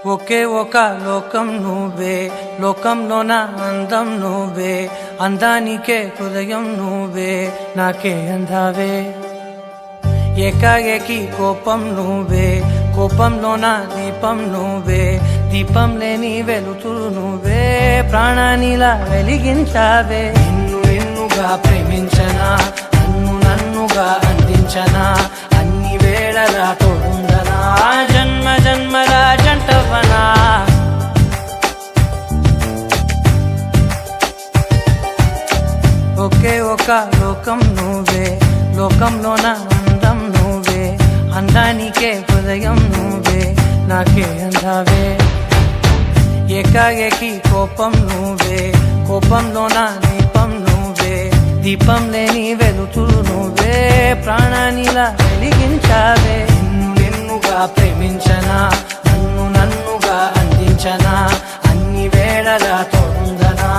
ఒకే ఒక లోకం నువ్వే, లోకంలోన అందం నువ్వే, అందానికే హృదయం నువ్వే, నాకే అందావే. ఏకాఏకి కోపం నువ్వే, కోపంలోన దీపం నువ్వే, దీపం లేని వెలుతురు నువ్వే, ప్రాణానిలా వెలిగించావే. నిన్నుగా ప్రేమించనా, నన్నుగా అందించనా, అన్ని వేళలా తోడుందనా, జన్మ జన్మల జంటవనా. ఒకే ఒక లోకం నువ్వే, లోకంలోన అందం నువ్వే, అందానికే హృదయం నువ్వే, నాకే అందావే. ఏకాఏకి కోపం నువ్వే, కోపంలోన దీపం నువ్వే, దీపం లేని వెలుతురు నువ్వే, ప్రాణానిలా వెలిగించావే. నిన్నుగా ప్రేమించనా, నన్నుగా అందించనా, అన్ని వేళలా తోడుందనా,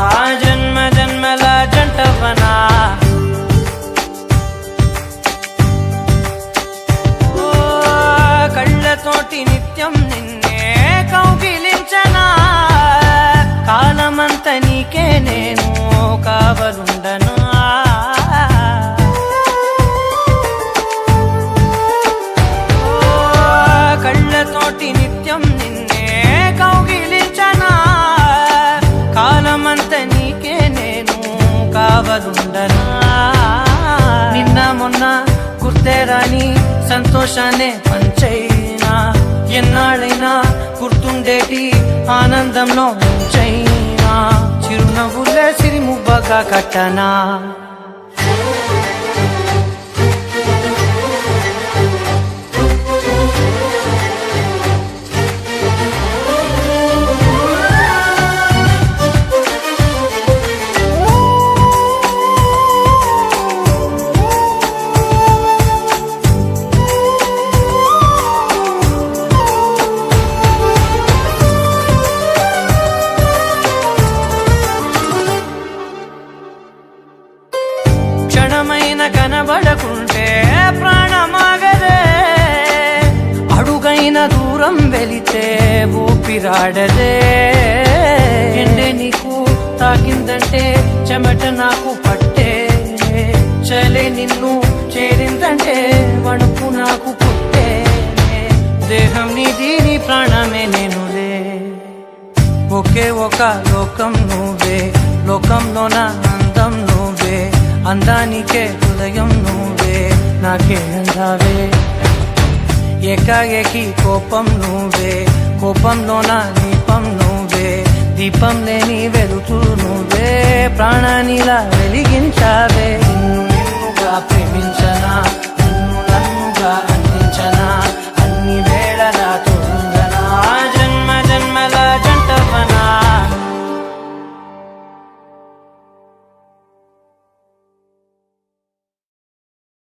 జన్మ జన్మల జంటవనా. కళ్ళతోటి నిత్యం నిన్నే కౌగిలించనా, కాలమంత నీకే నేను కావలుండనా. కళ్ళతోటి నిత్యం నిన్నే కౌగిలించనా, కాలమంత నీకే నేను కావలుండనా. నిన్న మొన్న గుర్తేరాని సంతోషాన్ని పంచైనా, ఎన్నాళ్ళైనా గుర్తుండేటి ఆనందంలో ఉంచైనా, చిరునవ్వులే సిరిముబ్బగా కట్టనా. క్షణమైన కనబడకుంటే ప్రాణమాగదే, అడుగైన దూరం వెళితే ఊపిరాడదే. ఎండే నీకు తాకిందంటే చెమట నాకు పట్టే, చలే నిన్ను చేరిందంటే వణుకు నాకు పుట్టే, దేహం నీది నీ ప్రాణమే నేనులే. ఒకే ఒక లోకం నువ్వే, లోకంలోన అందం నువ్వే, అందానికే హృదయం నువ్వే, నాకే అందావే. ఏకాఏకి కోపం నువ్వే, కోపంలోన దీపం నువ్వే, దీపం లేని వెలుతురు నువ్వే, ప్రాణానిలా వెలిగించావే. నిన్నుగా ప్రేమించ